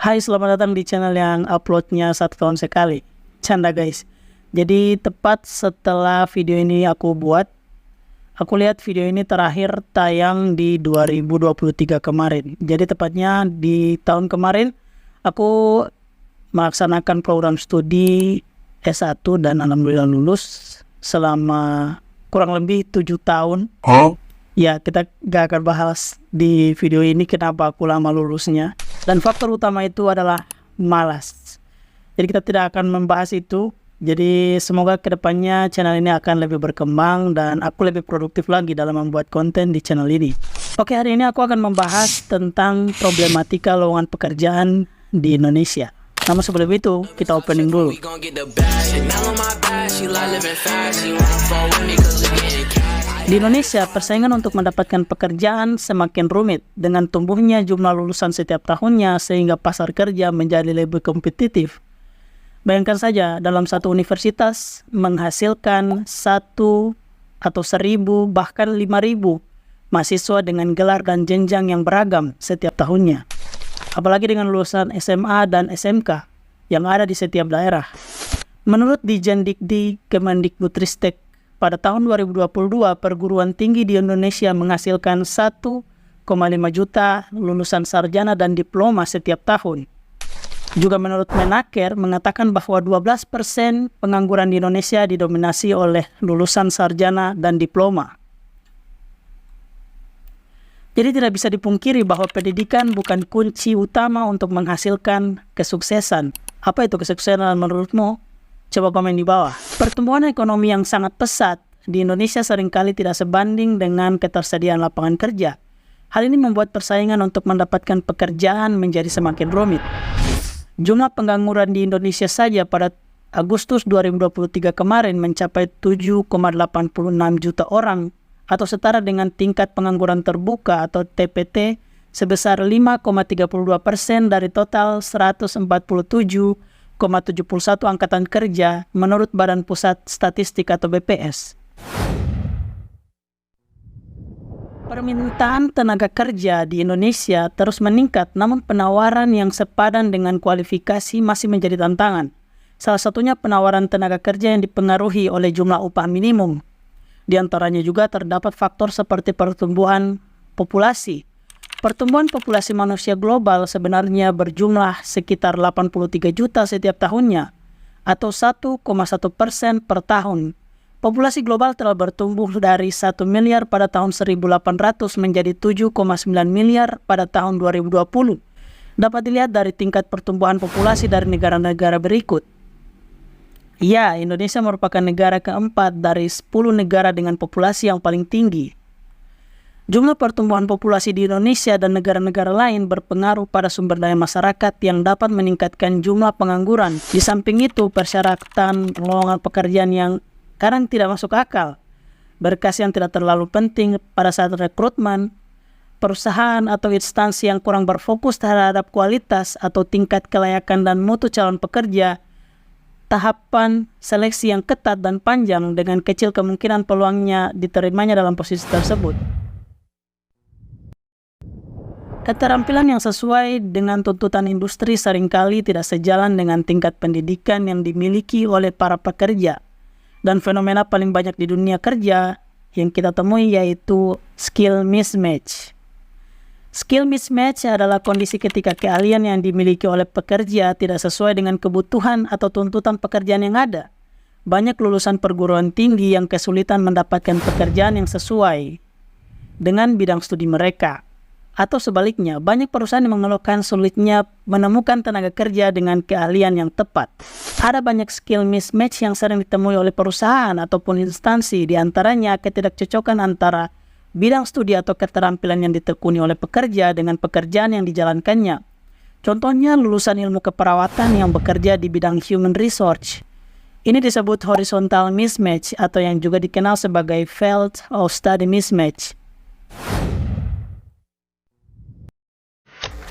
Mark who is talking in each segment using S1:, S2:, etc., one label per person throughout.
S1: Hai, selamat datang di channel yang uploadnya 1 tahun sekali. Canda guys. Jadi tepat setelah video ini aku buat, aku lihat video ini terakhir tayang di 2023 kemarin. Jadi tepatnya di tahun kemarin aku melaksanakan program studi S1 dan alhamdulillah lulus selama kurang lebih 7 tahun. Ya, kita gak akan bahas di video ini kenapa aku lama lulusnya. Dan faktor utama itu adalah malas. Jadi kita tidak akan membahas itu. Jadi semoga kedepannya channel ini akan lebih berkembang dan aku lebih produktif lagi dalam membuat konten di channel ini. Oke, hari ini aku akan membahas tentang problematika lowongan pekerjaan di Indonesia. Namun sebelum itu, kita opening dulu. Di Indonesia, persaingan untuk mendapatkan pekerjaan semakin rumit dengan tumbuhnya jumlah lulusan setiap tahunnya sehingga pasar kerja menjadi lebih kompetitif. Bayangkan saja, dalam satu universitas menghasilkan 1 atau 1.000 bahkan 5.000 mahasiswa dengan gelar dan jenjang yang beragam setiap tahunnya. Apalagi dengan lulusan SMA dan SMK yang ada di setiap daerah. Menurut Dijendikdi Kemendikbudristek, pada tahun 2022, perguruan tinggi di Indonesia menghasilkan 1,5 juta lulusan sarjana dan diploma setiap tahun. Juga menurut Menaker mengatakan bahwa 12% pengangguran di Indonesia didominasi oleh lulusan sarjana dan diploma. Jadi tidak bisa dipungkiri bahwa pendidikan bukan kunci utama untuk menghasilkan kesuksesan. Apa itu kesuksesan menurutmu? Coba komen di bawah. Pertumbuhan ekonomi yang sangat pesat di Indonesia seringkali tidak sebanding dengan ketersediaan lapangan kerja. Hal ini membuat persaingan untuk mendapatkan pekerjaan menjadi semakin rumit. Jumlah pengangguran di Indonesia saja pada Agustus 2023 kemarin mencapai 7,86 juta orang atau setara dengan tingkat pengangguran terbuka atau TPT sebesar 5,32% dari total 147,71 angkatan kerja menurut Badan Pusat Statistik atau BPS. Permintaan tenaga kerja di Indonesia terus meningkat, namun penawaran yang sepadan dengan kualifikasi masih menjadi tantangan. Salah satunya penawaran tenaga kerja yang dipengaruhi oleh jumlah upah minimum. Di antaranya juga terdapat faktor seperti pertumbuhan populasi. Pertumbuhan populasi manusia global sebenarnya berjumlah sekitar 83 juta setiap tahunnya, atau 1,1% per tahun. Populasi global telah bertumbuh dari 1 miliar pada tahun 1800 menjadi 7,9 miliar pada tahun 2020. Dapat dilihat dari tingkat pertumbuhan populasi dari negara-negara berikut. Ya, Indonesia merupakan negara keempat dari 10 negara dengan populasi yang paling tinggi. Jumlah pertumbuhan populasi di Indonesia dan negara-negara lain berpengaruh pada sumber daya masyarakat yang dapat meningkatkan jumlah pengangguran. Di samping itu, persyaratan lowongan pekerjaan yang kadang tidak masuk akal, berkas yang tidak terlalu penting pada saat rekrutmen, perusahaan atau instansi yang kurang berfokus terhadap kualitas atau tingkat kelayakan dan mutu calon pekerja, tahapan seleksi yang ketat dan panjang dengan kecil kemungkinan peluangnya diterimanya dalam posisi tersebut. Keterampilan yang sesuai dengan tuntutan industri seringkali tidak sejalan dengan tingkat pendidikan yang dimiliki oleh para pekerja. Dan fenomena paling banyak di dunia kerja yang kita temui yaitu skill mismatch. Skill mismatch adalah kondisi ketika keahlian yang dimiliki oleh pekerja tidak sesuai dengan kebutuhan atau tuntutan pekerjaan yang ada. Banyak lulusan perguruan tinggi yang kesulitan mendapatkan pekerjaan yang sesuai dengan bidang studi mereka. Atau sebaliknya, banyak perusahaan yang mengeluhkan sulitnya menemukan tenaga kerja dengan keahlian yang tepat. Ada banyak skill mismatch yang sering ditemui oleh perusahaan ataupun instansi, di antaranya ketidakcocokan antara bidang studi atau keterampilan yang ditekuni oleh pekerja dengan pekerjaan yang dijalankannya. Contohnya lulusan ilmu keperawatan yang bekerja di bidang human resource. Ini disebut horizontal mismatch atau yang juga dikenal sebagai field of study mismatch.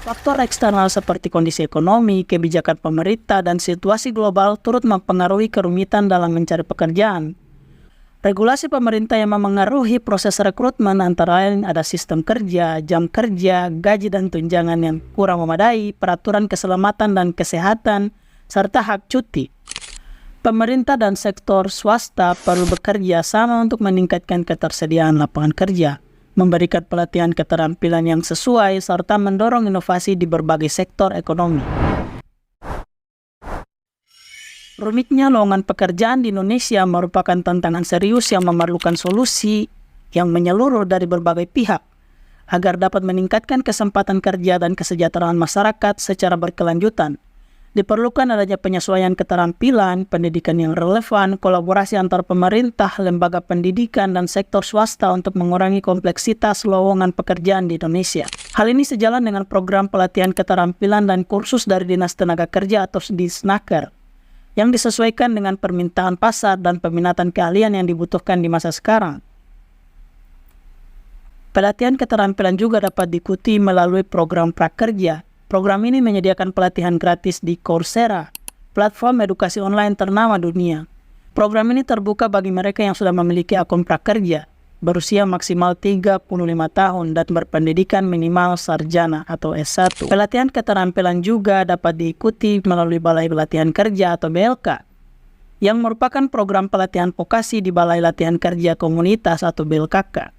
S1: Faktor eksternal seperti kondisi ekonomi, kebijakan pemerintah, dan situasi global turut mempengaruhi kerumitan dalam mencari pekerjaan. Regulasi pemerintah yang memengaruhi proses rekrutmen antara lain ada sistem kerja, jam kerja, gaji dan tunjangan yang kurang memadai, peraturan keselamatan dan kesehatan, serta hak cuti. Pemerintah dan sektor swasta perlu bekerja sama untuk meningkatkan ketersediaan lapangan kerja, memberikan pelatihan keterampilan yang sesuai, serta mendorong inovasi di berbagai sektor ekonomi. Rumitnya lowongan pekerjaan di Indonesia merupakan tantangan serius yang memerlukan solusi yang menyeluruh dari berbagai pihak agar dapat meningkatkan kesempatan kerja dan kesejahteraan masyarakat secara berkelanjutan. Diperlukan adanya penyesuaian keterampilan, pendidikan yang relevan, kolaborasi antar pemerintah, lembaga pendidikan, dan sektor swasta untuk mengurangi kompleksitas lowongan pekerjaan di Indonesia. Hal ini sejalan dengan program pelatihan keterampilan dan kursus dari Dinas Tenaga Kerja atau Disnaker, yang disesuaikan dengan permintaan pasar dan peminatan keahlian yang dibutuhkan di masa sekarang. Pelatihan keterampilan juga dapat diikuti melalui program prakerja. Program ini menyediakan pelatihan gratis di Coursera, platform edukasi online ternama dunia. Program ini terbuka bagi mereka yang sudah memiliki akun prakerja, berusia maksimal 35 tahun dan berpendidikan minimal sarjana atau S1. Pelatihan keterampilan juga dapat diikuti melalui Balai Pelatihan Kerja atau BLK, yang merupakan program pelatihan vokasi di Balai Latihan Kerja Komunitas atau BLKK.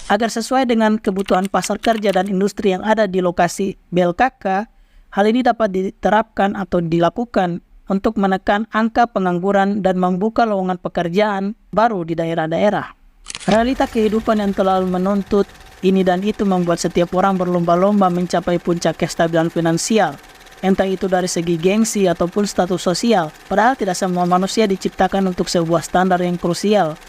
S1: Agar sesuai dengan kebutuhan pasar kerja dan industri yang ada di lokasi BLKK, hal ini dapat diterapkan atau dilakukan untuk menekan angka pengangguran dan membuka lowongan pekerjaan baru di daerah-daerah. Realita kehidupan yang terlalu menuntut ini dan itu membuat setiap orang berlomba-lomba mencapai puncak kestabilan finansial, entah itu dari segi gengsi ataupun status sosial. Padahal tidak semua manusia diciptakan untuk sebuah standar yang krusial,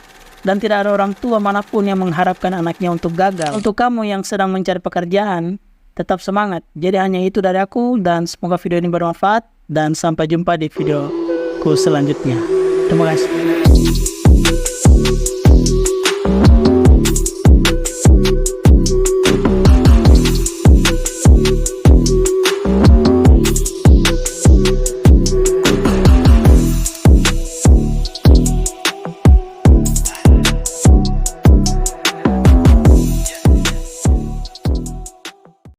S1: dan tidak ada orang tua manapun yang mengharapkan anaknya untuk gagal. Untuk kamu yang sedang mencari pekerjaan, tetap semangat. Jadi hanya itu dari aku, dan semoga video ini bermanfaat, dan sampai jumpa di videoku selanjutnya. Terima kasih.